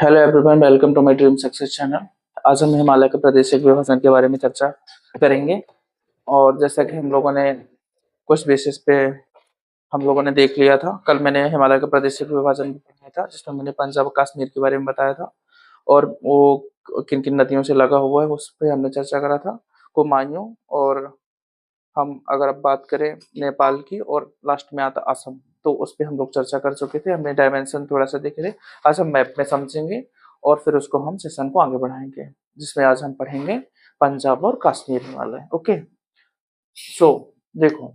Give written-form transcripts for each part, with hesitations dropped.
Hello everyone, welcome to my dream success channel. आज हम हिमालय के प्रादेशिक विभाजन के बारे में चर्चा करेंगे। और जैसा कि हम लोगों ने कुछ बेसिस पे हम लोगों ने देख लिया था, कल मैंने हिमालय का प्रादेशिक विभाजन पढ़ा था जिसमें मैंने पंजाब और कश्मीर के बारे में बताया था। और वो किन किन नदियों से लगा हुआ है उस पर हमने चर्चा करा था, कुमायूं। और हम अगर अब बात करें नेपाल की, और लास्ट में आता असम, तो उस पर हम लोग चर्चा कर चुके थे। हमने डायमेंशन थोड़ा सा देखे थे। आज हम मैप में समझेंगे और फिर उसको हम सेशन को आगे बढ़ाएंगे, जिसमें आज हम पढ़ेंगे पंजाब और कश्मीर हिमालय। ओके, सो देखो,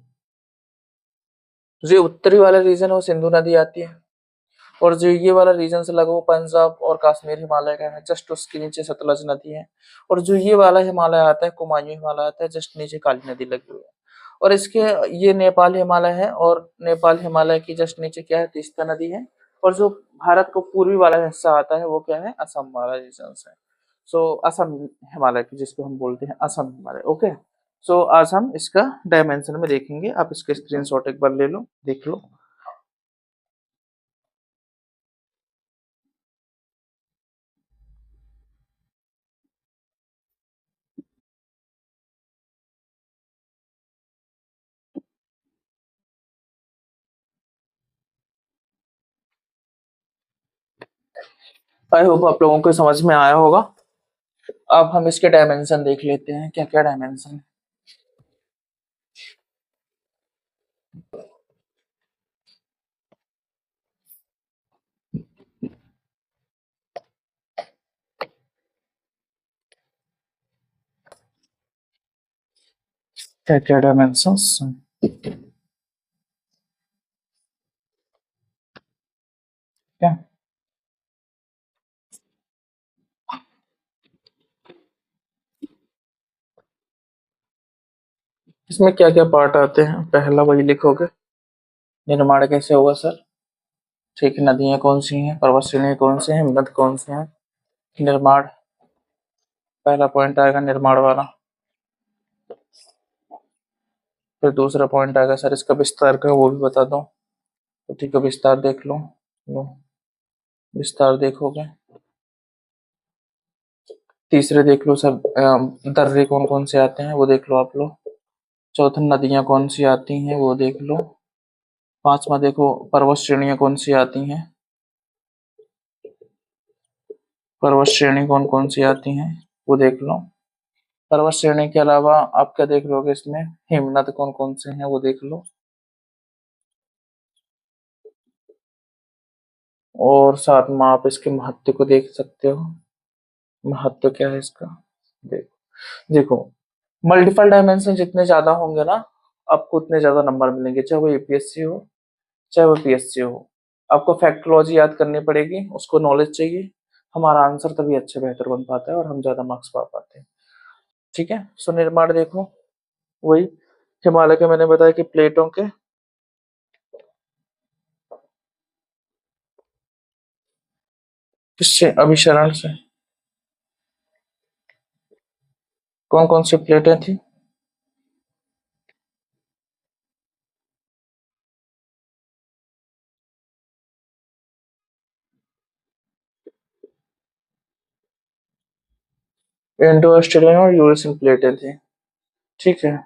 जो उत्तरी वाला रीजन है वो सिंधु नदी आती है, और जो ये वाला रीजन से लगा वो पंजाब और कश्मीर हिमालय का है, जस्ट उसके नीचे सतलज नदी है। और जो ये वाला हिमालय आता है, कुमायूं हिमालय आता है, जस्ट नीचे काली नदी लगी हुई है। और इसके ये नेपाल हिमालय है, और नेपाल हिमालय की जस्ट नीचे क्या है, तीस्ता नदी है। और जो भारत को पूर्वी वाला हिस्सा आता है वो क्या है, असम वाला रीजन है। सो असम हिमालय की, जिसको हम बोलते हैं असम हिमालय। ओके, सो आज हम इसका डायमेंशन में देखेंगे। आप इसका स्क्रीनशॉट एक बार ले लो, देख लो। आई होप आप लोगों को समझ में आया होगा। अब हम इसके डायमेंशन देख लेते हैं, क्या क्या डायमेंशन है। क्या क्या डायमेंशंस, क्या इसमें क्या क्या पार्ट आते हैं। पहला वही लिखोगे, निर्माण कैसे होगा सर। ठीक है, नदियां कौन सी हैं, पर्वत श्रेणी कौन से हैं, नद कौन से हैं। निर्माण, पहला पॉइंट आएगा निर्माण वाला। फिर दूसरा पॉइंट आएगा सर इसका विस्तार का, वो भी बता दो। तो ठीक है, विस्तार देख लो, विस्तार देखोगे। तीसरे देख लो सर, दर्रे कौन कौन से आते हैं वो देख लो आप लोग। चौथा, नदियां कौन सी आती हैं वो देख लो। पांचवा देखो, पर्वत श्रेणियां कौन सी आती हैं, पर्वत श्रेणी कौन कौन सी आती हैं वो देख लो। पर्वत श्रेणी के अलावा आप क्या देख लोगे इसमें, हिमनद कौन कौन से हैं वो देख लो। और साथ में आप इसके महत्व को देख सकते हो। महत्व क्या है इसका, देखो देखो। मल्टीपल डायमेंशन जितने ज्यादा होंगे ना, आपको उतने ज्यादा नंबर मिलेंगे, चाहे वो यूपीएससी हो चाहे वो पीएससी हो। आपको फैक्टोलॉजी याद करनी पड़ेगी, उसको नॉलेज चाहिए। हमारा आंसर तभी अच्छे बेहतर बन पाता है और हम ज्यादा मार्क्स पा पाते हैं। ठीक है, सो निर्माण देखो, वही हिमालय के मैंने बताया कि प्लेटों के किससे, अभिसरण से। कौन कौन सी प्लेटें थी, इंडो ऑस्ट्रेलियन और यूरेशियन प्लेटें थी। ठीक है,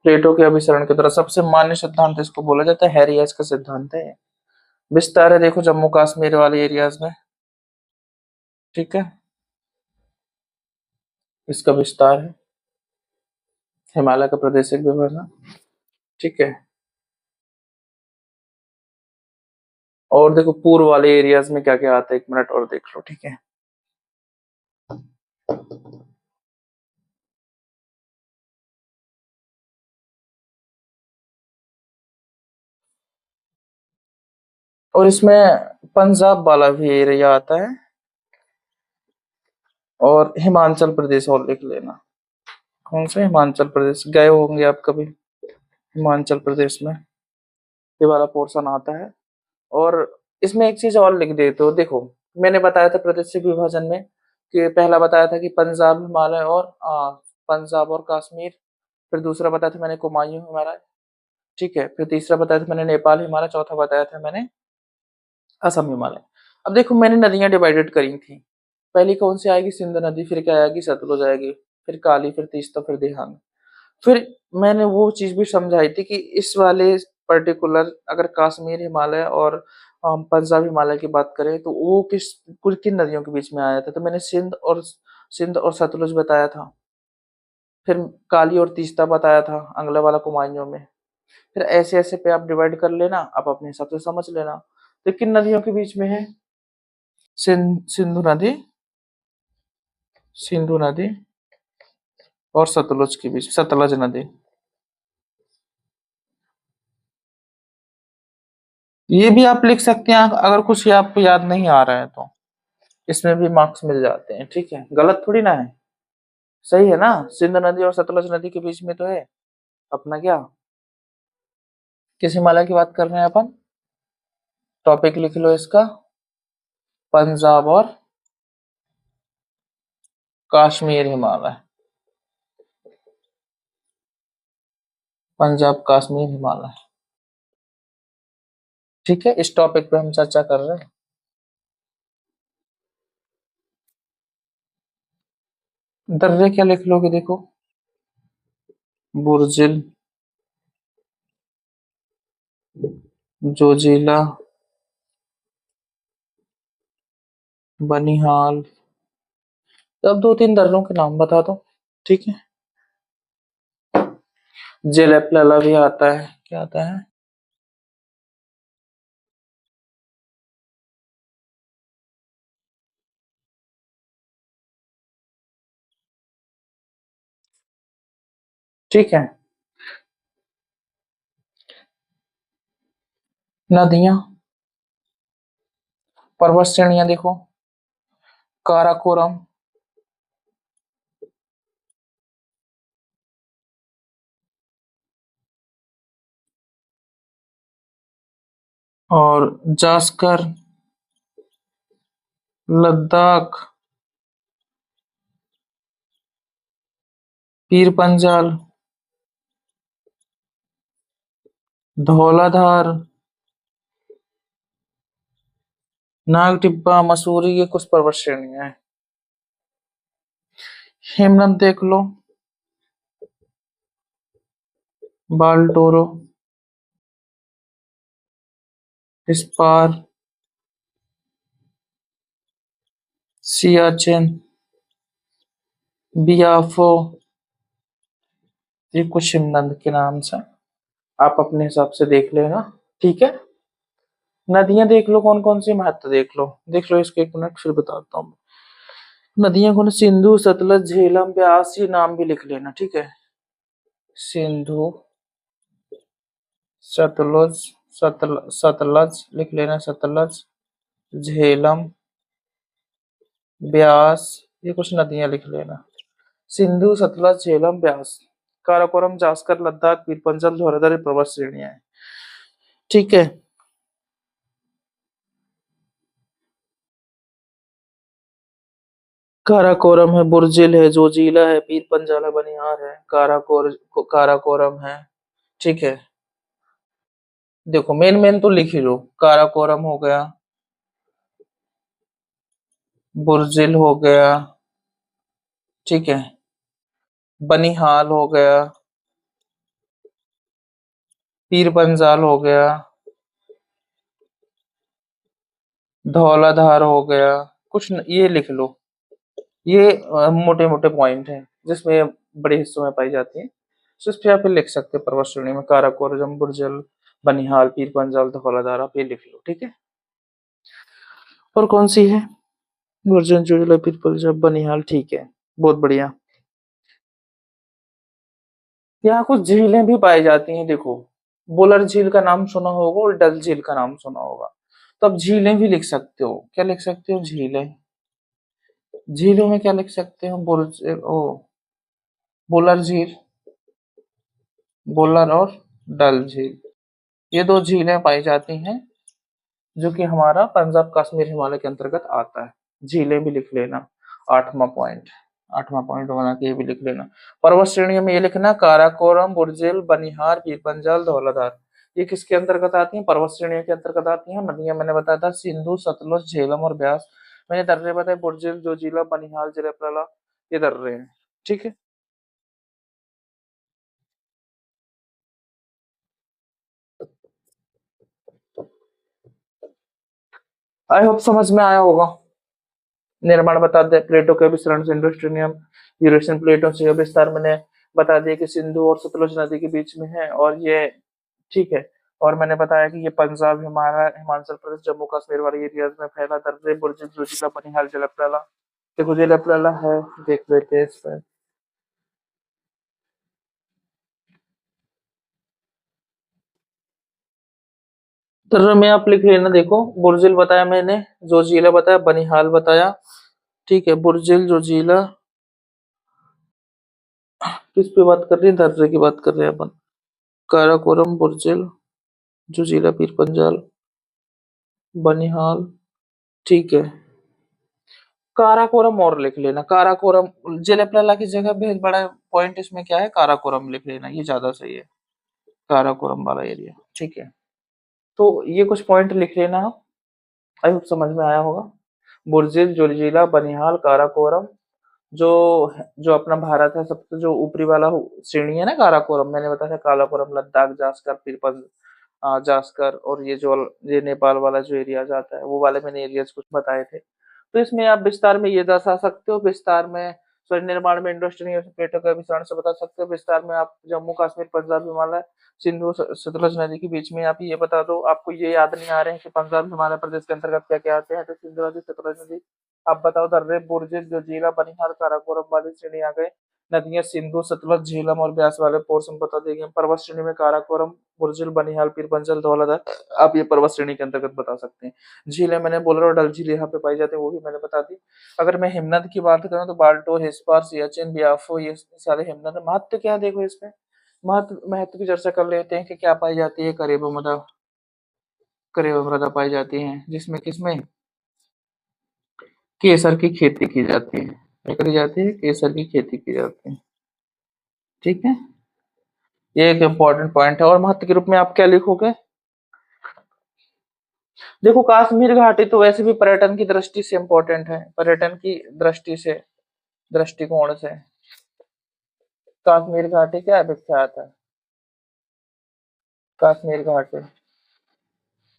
प्लेटों के अभिसरण की तरह सबसे मान्य सिद्धांत इसको बोला जाता है, हैरियस का सिद्धांत है। विस्तार है देखो, जम्मू कश्मीर वाले एरियाज में। ठीक है, इसका विस्तार है हिमालय का प्रादेशिक विभाजन। ठीक है, और देखो पूर्व वाले एरियाज में क्या क्या आता है, एक मिनट और देख लो। ठीक है, और इसमें पंजाब वाला भी एरिया आता है, और हिमाचल प्रदेश और लिख लेना। कौन सा, हिमाचल प्रदेश गए होंगे आप कभी, हिमाचल प्रदेश में ये वाला पोर्शन आता है। और इसमें एक चीज और लिख देते हो, देखो मैंने बताया था प्रादेशिक विभाजन में कि पहला बताया था कि पंजाब हिमालय और पंजाब और कश्मीर। फिर दूसरा बताया था मैंने कुमायूं हिमालय। ठीक है, फिर तीसरा बताया था मैंने नेपाल हिमालय। चौथा बताया था मैंने असम हिमालय। अब देखो मैंने नदियां डिवाइडेड करी थी, पहली कौन सी आएगी? सिंधु नदी, फिर क्या आएगी? सतलुज आएगी, फिर काली, फिर तीस्ता, फिर दिहांग। फिर मैंने वो चीज भी समझाई थी कि इस वाले पर्टिकुलर अगर कश्मीर हिमालय और पंजाब हिमालय की बात करें तो वो किस कुल किन नदियों के बीच में आया था? तो मैंने सिंध और सतलुज बताया था। फिर काली और तीस्ता बताया था अगले वाला कुमायूं में। फिर ऐसे ऐसे पे आप डिवाइड कर लेना, आप अपने हिसाब से समझ लेना। तो किन नदियों के बीच में है? सिंधु नदी, सिंधु नदी और सतलुज के बीच, सतलज नदी। ये भी आप लिख सकते हैं अगर कुछ आपको याद नहीं आ रहा है तो, इसमें भी मार्क्स मिल जाते हैं। ठीक है, गलत थोड़ी ना है, सही है ना? सिंधु नदी और सतलज नदी के बीच में तो है अपना क्या, किस हिमालय की बात कर रहे हैं अपन? टॉपिक लिख लो इसका, पंजाब और कश्मीर हिमालय। पंजाब कश्मीर हिमालय। ठीक है, इस टॉपिक पे हम चर्चा कर रहे हैं। दर्रे क्या लिख लोगे? देखो, बुर्जिल, जोजिला, बनिहाल। तो अब दो तीन दर्रों के नाम बता दो। ठीक है, जेलेपलाला भी आता है, क्या आता है? ठीक है, नदियां, पर्वत श्रेणियां देखो, काराकोरम, और जास्कर, लद्दाख, पीर पंजाल, धौलाधार, नाग टिब्बा, मसूरी, ये कुछ पर्वत श्रेणियां हैं। हेमनद देख लो, बालटोरो, इस्पार, सियाचिन, बियाफो, ये कुछ हिमनद के नाम से आप अपने हिसाब से देख लेना। ठीक है, नदियां देख लो कौन कौन सी, महत्व देख लो इसके, एक मिनट फिर बताता हूँ। नदियां कौन? सिंधु, सतलज, झेलम, ब्यास, ये नाम भी लिख लेना। ठीक है, सिंधु, सतलुज, सतलज लिख लेना, सतलज, झेलम, ब्यास, ये कुछ नदियां लिख लेना। सिंधु, सतलज, झेलम, ब्यास, काराकोरम, जास्कर, लद्दाख, पीर पंजाल, धौलाधार पर्वत श्रेणियां हैं। ठीक है, काराकोरम है, बुर्जिल है, जोजिला है, पीर पंजाल है, बनिहार है, काराकोरम है। ठीक है, देखो मेन मेन तो लिख ही लो, काराकोरम हो गया, बुर्जिल हो गया, ठीक है, बनिहाल हो गया, पीर पंजाल हो गया, धौलाधार हो गया। ये लिख लो, ये मोटे मोटे पॉइंट हैं जिसमें बड़े हिस्सों में पाई जाती है। तो इस पे आप ये लिख सकते हैं पर्वत श्रेणी में, काराकोरम, बुर्जल, बनिहाल, पीर पंजाल, धौलाधार, आप ये लिख लो। ठीक है, और कौन सी है? बुर्जन, जोजिला, पीर पंजाल, बनिहाल। ठीक है, बहुत बढ़िया। यहाँ कुछ झीलें भी पाई जाती हैं, देखो, बुलर झील का नाम सुना होगा और डल झील का नाम सुना होगा। तो अब झीलें भी लिख सकते हो, क्या लिख सकते हो? झीलें। झीलों में क्या लिख सकते हो? बुलर झील, बुलर और डल झील, ये दो झीलें पाई जाती हैं जो कि हमारा पंजाब कश्मीर हिमालय के अंतर्गत आता है। झीलें भी लिख लेना, आठवां पॉइंट, आठवां पॉइंट बना के ये भी लिख लेना। पर्वत श्रेणियों में ये लिखना, काराकोरम, बुर्जिल, बनिहार, पीर पंजाल, धौलाधार, ये किसके अंतर्गत आती हैं? पर्वत श्रेणियों के अंतर्गत आती हैं। नदियां मैंने बताया था, सिंधु, सतलुज, झेलम और ब्यास। मैंने दर्रे बताए बुर्जिल, जोजिला, बनिहाल, जरप्रला, ये दर्रे हैं। ठीक है। आई होप समझ में आया होगा। निर्माण बता दे, प्लेटों के विस्तरण से इंडोस्ट्रियम यूरेशियन प्लेटों से विस्तार मैंने बता दिया कि सिंधु और सतलुज नदी के बीच में है, और ये ठीक है। और मैंने बताया कि ये पंजाब, हिमाचल प्रदेश, जम्मू कश्मीर वाले एरियाज में फैला दर्रे बुर्ज, जोजिला, बनिहाल, जलप्रला। देखो जलप्रला है, देख लेते हैं इस पर। दर्रे में आप लिख लेना, देखो बुर्जिल बताया मैंने, जोजिला बताया, बनिहाल बताया। ठीक है, बुर्जिल, जोजिला, किस पे बात कर रही है? दर्रे की बात कर रहे हैं अपन। काराकोरम, बुर्जिल, जोजिला, पीर पंजाल, बनिहाल। ठीक है। काराकोरम और लिख लेना, काराकोरम। जेलेप्राला की जगह बहुत बड़ा पॉइंट इसमें क्या है, काराकोरम लिख लेना, ये ज्यादा सही है। काराकोरम वाला एरिया। ठीक है। तो ये कुछ पॉइंट लिख लेना आप। आई होप समझ में आया होगा। बुर्जिल, जोजिला, बनिहाल, काराकोरम। जो जो अपना भारत है, सबसे जो ऊपरी वाला श्रेणी है ना काराकोरम, मैंने बताया था काराकोरम, लद्दाख, जास्कर, पीरपंज, जास्कर, और ये जो ये नेपाल वाला जो एरिया जाता है, वो वाले मैंने एरियाज कुछ बताए थे। तो इसमें आप विस्तार में ये दर्शा सकते हो, विस्तार में सॉरी निर्माण में इंडस्ट्री प्लेटों का विस्तार से बता सकते हो, विस्तार में आप जम्मू कश्मीर, पंजाब, हिमालय, सिंधु सतलज नदी के बीच में आप ये बता दो। आपको ये याद नहीं आ रहे हैं कि पंजाब हिमालय प्रदेश के अंतर्गत क्या क्या आते हैं, तो सिंधु नदी, सतलज नदी। आप बताओ, दर्रे, बुर्ज, जोजिला, बनिहाल, काराकोरम वाली श्रेणी आ गए। नदियां सिंधु, सतलज, झेलम और ब्यास वाले पोर्शन बता देंगे। पर्वत श्रेणी में काराकोरम, बुर्जिल, बनिहाल, पीरपंजल, धौलाधार, आप ये पर्वत श्रेणी के अंतर्गत बता सकते हैं। झीलें मैंने बोला, और डल झील यहाँ पे पाई जाती है, वो भी मैंने बता दी। अगर मैं हिमनद की बात करूँ तो बाल्टो, हिस्पार, सियाचिन, बियाफो, ये सारे हिमनद हैं। महत्व क्या है देखो इसमें, महत्व की चर्चा कर लेते हैं कि क्या पाई जाती है। करेबो मृदा, करेबो मृदा पाई जाती है, जिसमें किसमें केसर की खेती की जाती है। क्या करी जाती है? केसर की खेती की जाती है। ठीक है। ये एक इम्पोर्टेंट पॉइंट है। और महत्व के रूप में आप क्या लिखोगे? देखो कश्मीर घाटी तो वैसे भी पर्यटन की दृष्टि से इम्पोर्टेंट है, पर्यटन की दृष्टि से, दृष्टिकोण से कश्मीर घाटी क्या है, विख्यात है। कश्मीर घाटी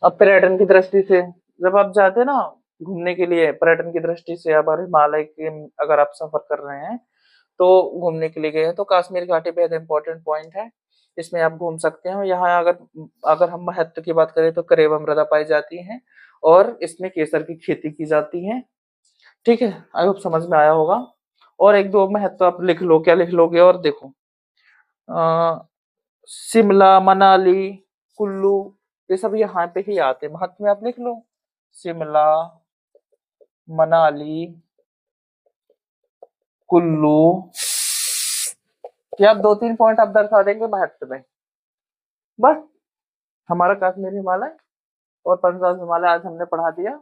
अब पर्यटन की दृष्टि से, जब आप जाते हैं ना घूमने के लिए, पर्यटन की दृष्टि से, अब हिमालय के अगर आप सफर कर रहे हैं तो घूमने के लिए गए हैं, तो कश्मीर घाटी बेहद इंपॉर्टेंट पॉइंट है। इसमें आप घूम सकते हैं। यहाँ अगर अगर हम महत्व की बात करें तो करेबा मृदा पाई जाती है, और इसमें केसर की खेती की जाती है। ठीक है, आई होप समझ में आया होगा। और एक दो महत्व आप लिख लो, क्या लिख लोगे? और देखो, शिमला, मनाली, कुल्लू, ये सब यहाँ पे ही आते हैं। महत्व में आप लिख लो, शिमला, मनाली, कुल्लू, या दो तीन पॉइंट आप दर्शा देंगे महत्व में। बस, हमारा कश्मीर हिमालय और पंजाब हिमालय आज हमने पढ़ा दिया।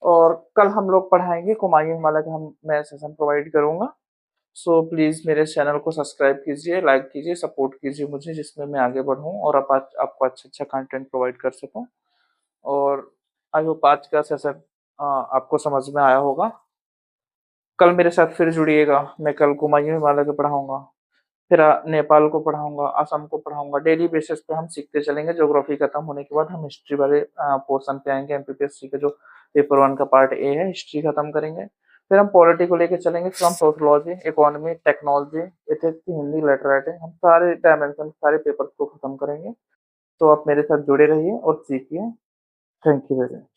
और कल हम लोग पढ़ाएंगे कुमायूं हिमालय का, हम मैं सेशन प्रोवाइड करूंगा। सो प्लीज मेरे चैनल को सब्सक्राइब कीजिए, लाइक कीजिए, सपोर्ट कीजिए मुझे, जिसमें मैं आगे बढ़ूं और आपको अच्छा अच्छा कंटेंट प्रोवाइड कर सकूं। और आई होप आज का सेशन आपको समझ में आया होगा। कल मेरे साथ फिर जुड़िएगा, मैं कल कुमायूं हिमालय को पढ़ाऊंगा, फिर नेपाल को पढ़ाऊंगा, असम को पढ़ाऊंगा। डेली बेसिस पे हम सीखते चलेंगे। ज्योग्राफी खत्म होने के बाद हम हिस्ट्री वाले पोर्शन पे आएंगे। एमपीपीएससी का जो पेपर 1 का पार्ट ए है, हिस्ट्री खत्म करेंगे। फिर हम पॉलिटी को लेके चलेंगे, फिर हम sociology, economy, technology, ethics, Hindi, literature, हम सारे डायमेंशन, सारे पेपर को खत्म करेंगे। तो आप मेरे साथ जुड़े रहिए और सीखिए। Thank you very much.